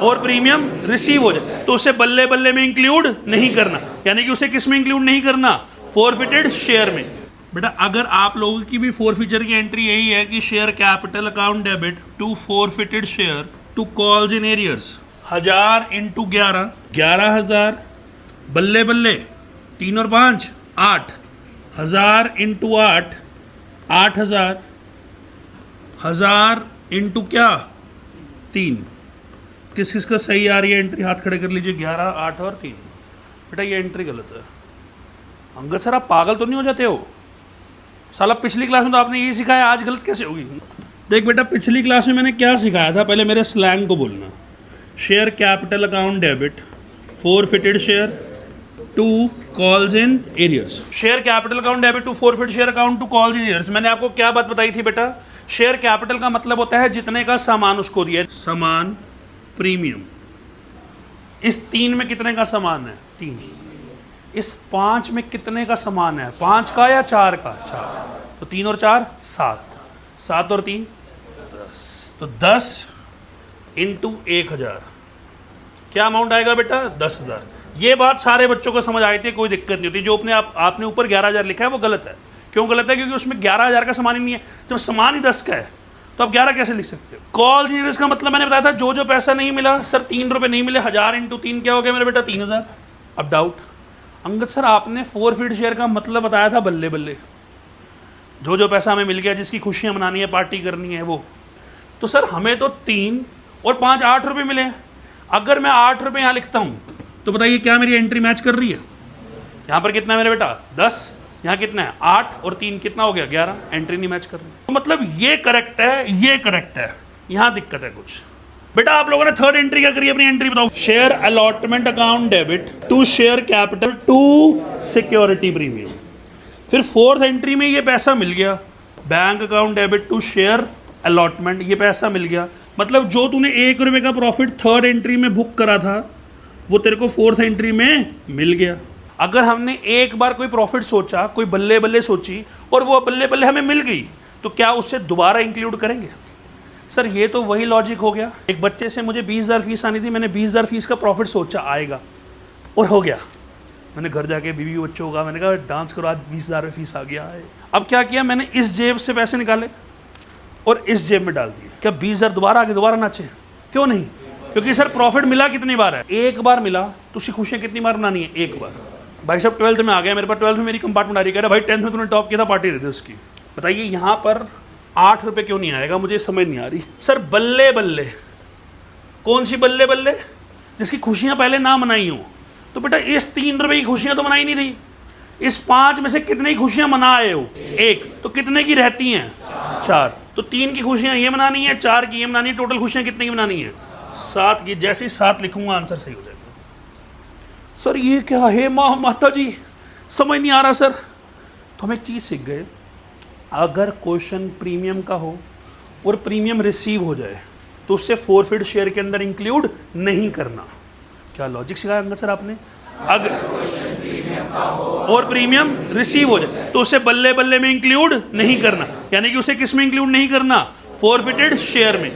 और premium receive हो जाए तो उसे बल्ले बल्ले में इंक्लूड नहीं करना, यानी कि उसे किस में इंक्लूड नहीं करना, फॉरफिटेड शेयर में। बेटा अगर आप लोगों की भी फॉरफिचर की एंट्री यही है कि share capital account debit to forfeited share to calls in arrears, 1000 into 11, 11,000 बल्ले बल्ले 3 और 5 8, 1000 इंटू 8, 8,000, 1000 इंटू क्या 3। किस किस का सही आ रही है एंट्री, हाथ खड़े कर लीजिए। 11, 8 और 3। बेटा ये एंट्री गलत है। अंगद सर आप पागल तो नहीं हो जाते हो? साला पिछली क्लास में तो आपने यही सिखाया, आज गलत कैसे होगी? देख बेटा पिछली क्लास में मैंने क्या सिखाया था, पहले मेरे स्लैंग को बोलना। Share capital account debit forfeited share to calls in arrears. Share capital account debit to forfeited share account to calls in arrears. मैंने आपको क्या बात बताई थी बेटा? शेयर कैपिटल का मतलब होता है जितने का सामान उसको दिया, सामान प्रीमियम। इस 3 में कितने का सामान है? 3। इस 5 में कितने का सामान है? 5 का या 4 का? 4। तो 3 और 4 7, 7 और 3 10। तो 10 इंटू 1000 क्या अमाउंट आएगा बेटा? 10,000। ये बात सारे बच्चों को समझ आई थी, कोई दिक्कत नहीं होती। जो अपने आपने ऊपर 11,000 लिखा है वो गलत है। क्यों गलत है? क्योंकि उसमें 11,000 का सामान ही नहीं है। जब सामान ही 10 का है तो आप 11 कैसे लिख सकते हो? कॉल जीनियस का मतलब मैंने बताया था, जो जो पैसा नहीं मिला सर, 3 रुपये नहीं मिले, 1000 इंटू 3 क्या हो गया मेरे बेटा? 3,000। अब डाउट, अंगद सर आपने फॉरफिट शेयर का मतलब बताया था बल्ले बल्ले, जो जो पैसा हमें मिल गया, जिसकी खुशियां मनानी है, पार्टी करनी है वो। तो सर हमें तो 3 और 5 8 रुपये मिले। अगर मैं 8 रुपये यहाँ लिखता हूँ तो बताइए क्या मेरी एंट्री मैच कर रही है? यहाँ पर कितना है मेरे बेटा? 10। यहाँ कितना है? 8 और 3 कितना हो गया? 11। एंट्री नहीं मैच कर रही। तो मतलब ये करेक्ट है, ये करेक्ट है, यहाँ दिक्कत है कुछ। बेटा आप लोगों ने थर्ड एंट्री क्या करी? अपनी एंट्री बताओ। Share allotment account debit to share capital to security premium. फिर फोर्थ एंट्री में ये पैसा मिल गया, bank account debit to share allotment, ये पैसा मिल गया। मतलब जो तूने 1 रुपये का प्रॉफिट थर्ड एंट्री में बुक करा था वो तेरे को फोर्थ एंट्री में मिल गया। अगर हमने एक बार कोई प्रॉफिट सोचा, कोई बल्ले बल्ले सोची और वो बल्ले बल्ले हमें मिल गई, तो क्या उससे दोबारा इंक्लूड करेंगे? सर ये तो वही लॉजिक हो गया। एक बच्चे से मुझे 20,000 फीस आनी थी, मैंने 20,000 फीस का प्रॉफिट सोचा आएगा और हो गया। मैंने घर जाके बीवी बच्चों का मैंने कहा डांस करो, आज 20,000 फीस आ गया है। अब क्या किया मैंने? इस जेब से पैसे निकाले और इस जेब में डाल दिए। क्या 20,000 दोबारा आगे दोबारा नाचे? क्यों नहीं? क्योंकि सर प्रॉफिट मिला कितनी बार है? एक बार मिला तो उसकी खुशियाँ कितनी बार मनानी है? एक बार। भाई साहब 12th में आ गया मेरे पास, 12th में मेरी कंपार्टमेंट आ रही, कह रहा भाई 10th में तूने टॉप किया था, पार्टी दे दे उसकी। बताइए यहाँ पर 8 रुपये क्यों नहीं आएगा? मुझे समझ नहीं आ रही। सर बल्ले बल्ले, कौन सी बल्ले बल्ले? जिसकी खुशियाँ पहले ना मनाई हो। तो बेटा इस 3 रुपये की खुशियाँ तो मनाई नहीं रही। इस 5 में से कितने की खुशियाँ मना आए हो? 1। तो कितने की रहती हैं? 4। तो 3 की खुशियाँ ये मनानी है, 4 की ये मनानी है, टोटल खुशियाँ कितने की मनानी है? 7 की। जैसे ही 7 लिखूंगा आंसर सही हो जाएगा। सर ये क्या है माता जी, समझ नहीं आ रहा सर। तो हम एक चीज़ सीख गए, अगर क्वेश्चन प्रीमियम का हो और प्रीमियम रिसीव हो जाए तो उससे फॉरफिट शेयर के अंदर इंक्लूड नहीं करना। क्या लॉजिक सिखाया अंगद सर आपने? अगर और प्रीमियम रिसीव हो जाए तो उसे बल्ले बल्ले में इंक्लूड नहीं करना, यानी कि उसे किस में इंक्लूड नहीं करना? फॉरफिटेड शेयर में।